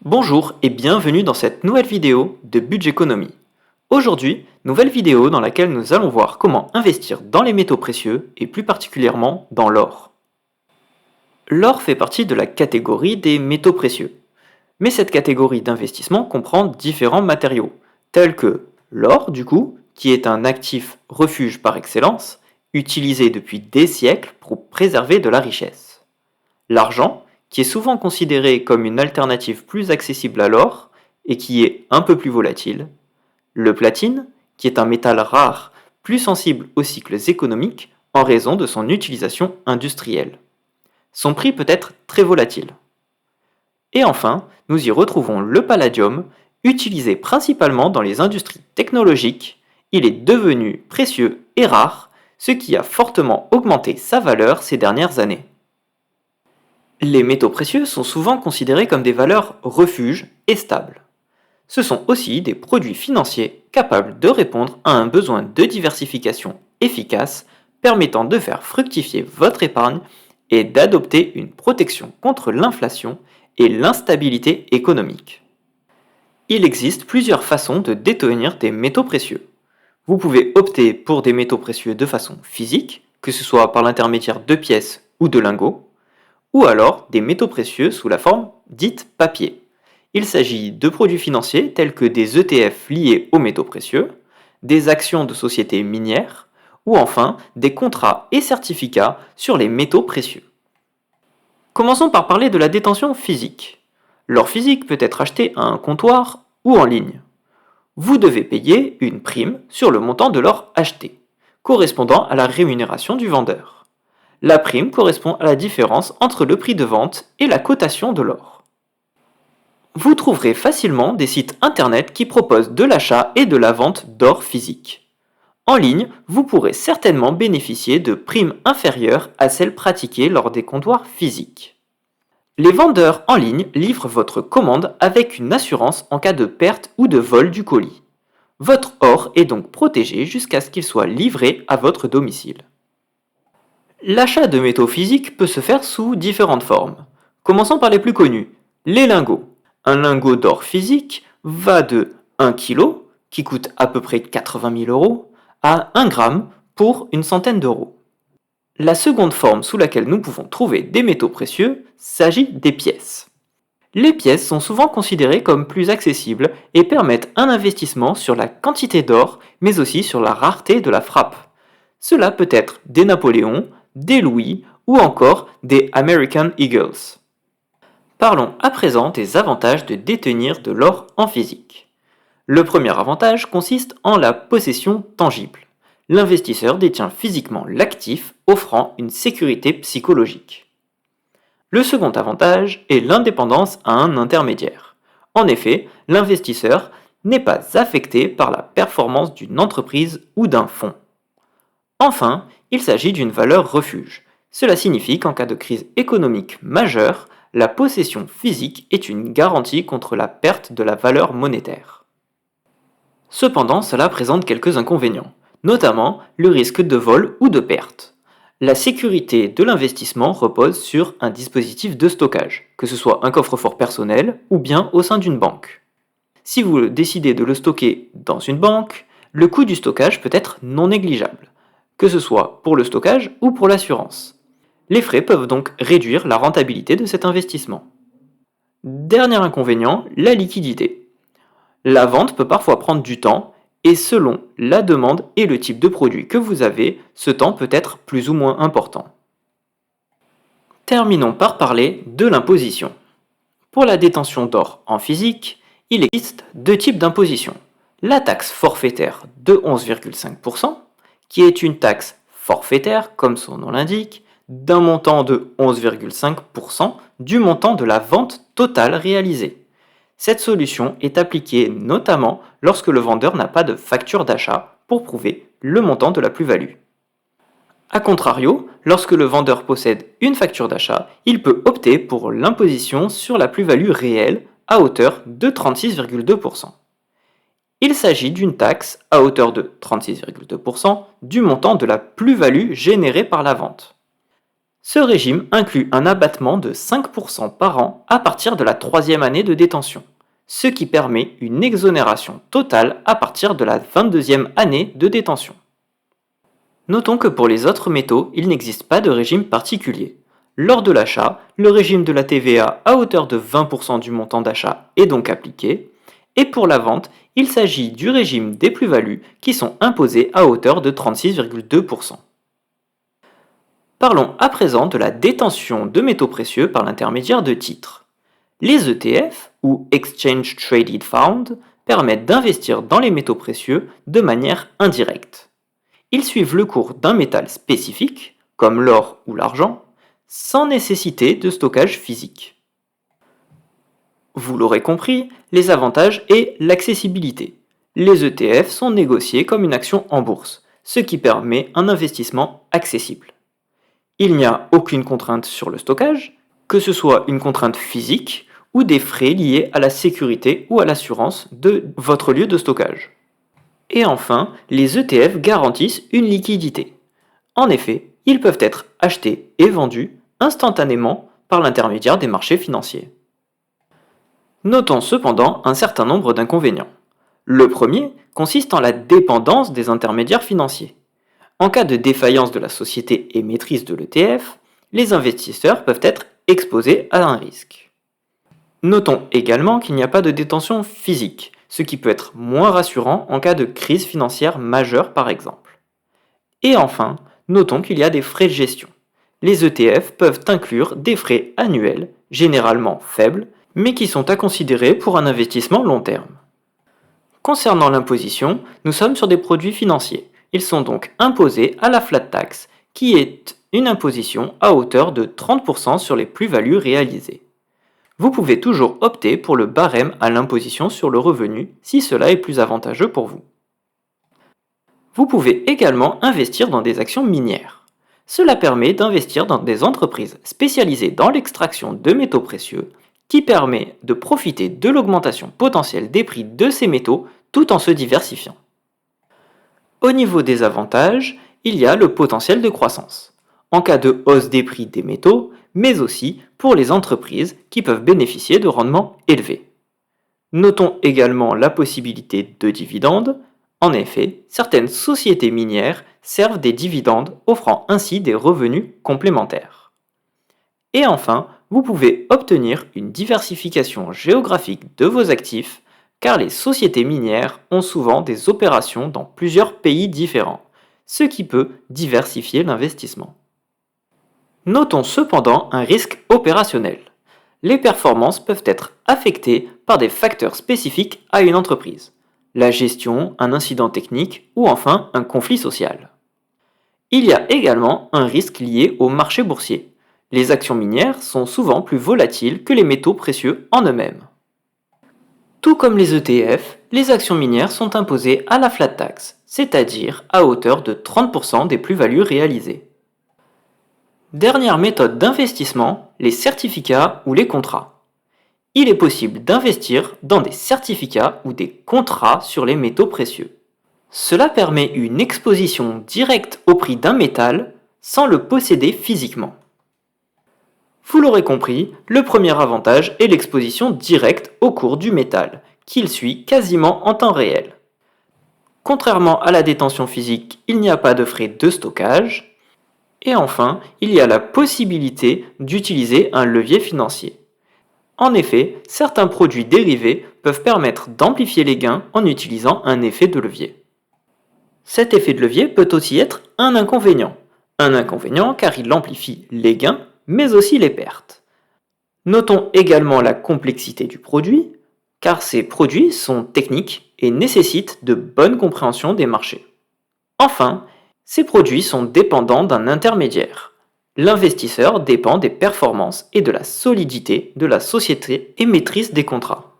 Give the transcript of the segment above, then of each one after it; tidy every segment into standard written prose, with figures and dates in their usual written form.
Bonjour et bienvenue dans cette nouvelle vidéo de Budgeconomy. Aujourd'hui, nouvelle vidéo dans laquelle nous allons voir comment investir dans les métaux précieux et plus particulièrement dans l'or. L'or fait partie de la catégorie des métaux précieux. Mais cette catégorie d'investissement comprend différents matériaux, tels que l'or du coup, qui est un actif refuge par excellence, utilisé depuis des siècles pour préserver de la richesse. L'argent, qui est souvent considéré comme une alternative plus accessible à l'or et qui est un peu plus volatile. Le platine, qui est un métal rare, plus sensible aux cycles économiques en raison de son utilisation industrielle. Son prix peut être très volatile. Et enfin, nous y retrouvons le palladium, utilisé principalement dans les industries technologiques. Il est devenu précieux et rare, ce qui a fortement augmenté sa valeur ces dernières années. Les métaux précieux sont souvent considérés comme des valeurs refuges et stables. Ce sont aussi des produits financiers capables de répondre à un besoin de diversification efficace permettant de faire fructifier votre épargne et d'adopter une protection contre l'inflation et l'instabilité économique. Il existe plusieurs façons de détenir des métaux précieux. Vous pouvez opter pour des métaux précieux de façon physique, que ce soit par l'intermédiaire de pièces ou de lingots, ou alors des métaux précieux sous la forme dite papier. Il s'agit de produits financiers tels que des ETF liés aux métaux précieux, des actions de sociétés minières, ou enfin des contrats et certificats sur les métaux précieux. Commençons par parler de la détention physique. L'or physique peut être acheté à un comptoir ou en ligne. Vous devez payer une prime sur le montant de l'or acheté, correspondant à la rémunération du vendeur. La prime correspond à la différence entre le prix de vente et la cotation de l'or. Vous trouverez facilement des sites internet qui proposent de l'achat et de la vente d'or physique. En ligne, vous pourrez certainement bénéficier de primes inférieures à celles pratiquées lors des comptoirs physiques. Les vendeurs en ligne livrent votre commande avec une assurance en cas de perte ou de vol du colis. Votre or est donc protégé jusqu'à ce qu'il soit livré à votre domicile. L'achat de métaux physiques peut se faire sous différentes formes. Commençons par les plus connus, les lingots. Un lingot d'or physique va de 1 kg, qui coûte à peu près 80 000 euros, à 1 gramme pour une centaine d'euros. La seconde forme sous laquelle nous pouvons trouver des métaux précieux s'agit des pièces. Les pièces sont souvent considérées comme plus accessibles et permettent un investissement sur la quantité d'or, mais aussi sur la rareté de la frappe. Cela peut être des Napoléons, des Louis ou encore des American Eagles. Parlons à présent des avantages de détenir de l'or en physique. Le premier avantage consiste en la possession tangible. L'investisseur détient physiquement l'actif, offrant une sécurité psychologique. Le second avantage est l'indépendance à un intermédiaire. En effet, l'investisseur n'est pas affecté par la performance d'une entreprise ou d'un fonds. Enfin, il s'agit d'une valeur refuge. Cela signifie qu'en cas de crise économique majeure, la possession physique est une garantie contre la perte de la valeur monétaire. Cependant, cela présente quelques inconvénients, notamment le risque de vol ou de perte. La sécurité de l'investissement repose sur un dispositif de stockage, que ce soit un coffre-fort personnel ou bien au sein d'une banque. Si vous décidez de le stocker dans une banque, le coût du stockage peut être non négligeable, que ce soit pour le stockage ou pour l'assurance. Les frais peuvent donc réduire la rentabilité de cet investissement. Dernier inconvénient, la liquidité. La vente peut parfois prendre du temps et selon la demande et le type de produit que vous avez, ce temps peut être plus ou moins important. Terminons par parler de l'imposition. Pour la détention d'or en physique, il existe deux types d'imposition. La taxe forfaitaire de 11,5%, qui est une taxe forfaitaire, comme son nom l'indique, d'un montant de 11,5% du montant de la vente totale réalisée. Cette solution est appliquée notamment lorsque le vendeur n'a pas de facture d'achat pour prouver le montant de la plus-value. A contrario, lorsque le vendeur possède une facture d'achat, il peut opter pour l'imposition sur la plus-value réelle à hauteur de 36,2%. Il s'agit d'une taxe à hauteur de 36,2% du montant de la plus-value générée par la vente. Ce régime inclut un abattement de 5% par an à partir de la troisième année de détention, ce qui permet une exonération totale à partir de la 22e année de détention. Notons que pour les autres métaux, il n'existe pas de régime particulier. Lors de l'achat, le régime de la TVA à hauteur de 20% du montant d'achat est donc appliqué, et pour la vente, il s'agit du régime des plus-values qui sont imposées à hauteur de 36,2%. Parlons à présent de la détention de métaux précieux par l'intermédiaire de titres. Les ETF, ou Exchange Traded Fund, permettent d'investir dans les métaux précieux de manière indirecte. Ils suivent le cours d'un métal spécifique, comme l'or ou l'argent, sans nécessité de stockage physique. Vous l'aurez compris, les avantages est l'accessibilité. Les ETF sont négociés comme une action en bourse, ce qui permet un investissement accessible. Il n'y a aucune contrainte sur le stockage, que ce soit une contrainte physique ou des frais liés à la sécurité ou à l'assurance de votre lieu de stockage. Et enfin, les ETF garantissent une liquidité. En effet, ils peuvent être achetés et vendus instantanément par l'intermédiaire des marchés financiers. Notons cependant un certain nombre d'inconvénients. Le premier consiste en la dépendance des intermédiaires financiers. En cas de défaillance de la société émettrice de l'ETF, les investisseurs peuvent être exposés à un risque. Notons également qu'il n'y a pas de détention physique, ce qui peut être moins rassurant en cas de crise financière majeure par exemple. Et enfin, notons qu'il y a des frais de gestion. Les ETF peuvent inclure des frais annuels, généralement faibles, mais qui sont à considérer pour un investissement long terme. Concernant l'imposition, nous sommes sur des produits financiers. Ils sont donc imposés à la flat tax, qui est une imposition à hauteur de 30% sur les plus-values réalisées. Vous pouvez toujours opter pour le barème à l'imposition sur le revenu si cela est plus avantageux pour vous. Vous pouvez également investir dans des actions minières. Cela permet d'investir dans des entreprises spécialisées dans l'extraction de métaux précieux qui permet de profiter de l'augmentation potentielle des prix de ces métaux tout en se diversifiant. Au niveau des avantages, il y a le potentiel de croissance, en cas de hausse des prix des métaux, mais aussi pour les entreprises qui peuvent bénéficier de rendements élevés. Notons également la possibilité de dividendes. En effet, certaines sociétés minières servent des dividendes, offrant ainsi des revenus complémentaires. Et enfin, vous pouvez obtenir une diversification géographique de vos actifs, car les sociétés minières ont souvent des opérations dans plusieurs pays différents, ce qui peut diversifier l'investissement. Notons cependant un risque opérationnel. Les performances peuvent être affectées par des facteurs spécifiques à une entreprise, la gestion, un incident technique ou enfin un conflit social. Il y a également un risque lié au marché boursier. Les actions minières sont souvent plus volatiles que les métaux précieux en eux-mêmes. Tout comme les ETF, les actions minières sont imposées à la flat tax, c'est-à-dire à hauteur de 30% des plus-values réalisées. Dernière méthode d'investissement, les certificats ou les contrats. Il est possible d'investir dans des certificats ou des contrats sur les métaux précieux. Cela permet une exposition directe au prix d'un métal sans le posséder physiquement. Vous l'aurez compris, le premier avantage est l'exposition directe au cours du métal, qu'il suit quasiment en temps réel. Contrairement à la détention physique, il n'y a pas de frais de stockage. Et enfin, il y a la possibilité d'utiliser un levier financier. En effet, certains produits dérivés peuvent permettre d'amplifier les gains en utilisant un effet de levier. Cet effet de levier peut aussi être un inconvénient. Un inconvénient car il amplifie les gains, mais aussi les pertes. Notons également la complexité du produit, car ces produits sont techniques et nécessitent de bonne compréhension des marchés. Enfin, ces produits sont dépendants d'un intermédiaire. L'investisseur dépend des performances et de la solidité de la société émettrice des contrats.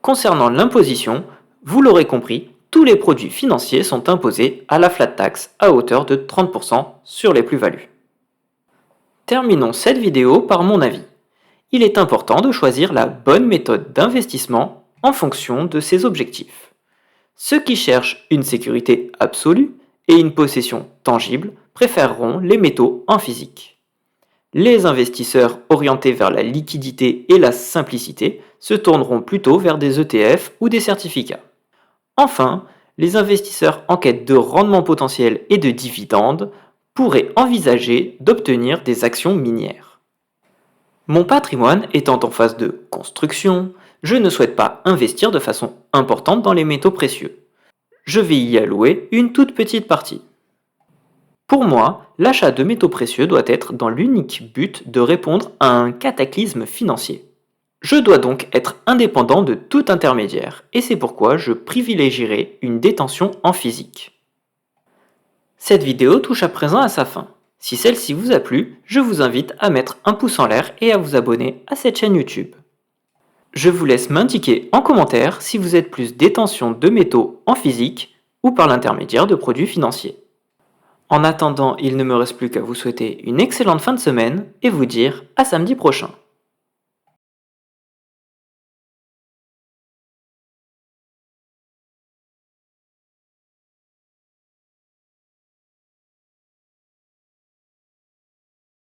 Concernant l'imposition, vous l'aurez compris, tous les produits financiers sont imposés à la flat tax à hauteur de 30% sur les plus-values. Terminons cette vidéo par mon avis. Il est important de choisir la bonne méthode d'investissement en fonction de ses objectifs. Ceux qui cherchent une sécurité absolue et une possession tangible préféreront les métaux en physique. Les investisseurs orientés vers la liquidité et la simplicité se tourneront plutôt vers des ETF ou des certificats. Enfin, les investisseurs en quête de rendement potentiel et de dividendes pourraient envisager d'obtenir des actions minières. Mon patrimoine étant en phase de construction, je ne souhaite pas investir de façon importante dans les métaux précieux. Je vais y allouer une toute petite partie. Pour moi, l'achat de métaux précieux doit être dans l'unique but de répondre à un cataclysme financier. Je dois donc être indépendant de tout intermédiaire et c'est pourquoi je privilégierai une détention en physique. Cette vidéo touche à présent à sa fin. Si celle-ci vous a plu, je vous invite à mettre un pouce en l'air et à vous abonner à cette chaîne YouTube. Je vous laisse m'indiquer en commentaire si vous êtes plus détention de métaux en physique ou par l'intermédiaire de produits financiers. En attendant, il ne me reste plus qu'à vous souhaiter une excellente fin de semaine et vous dire à samedi prochain.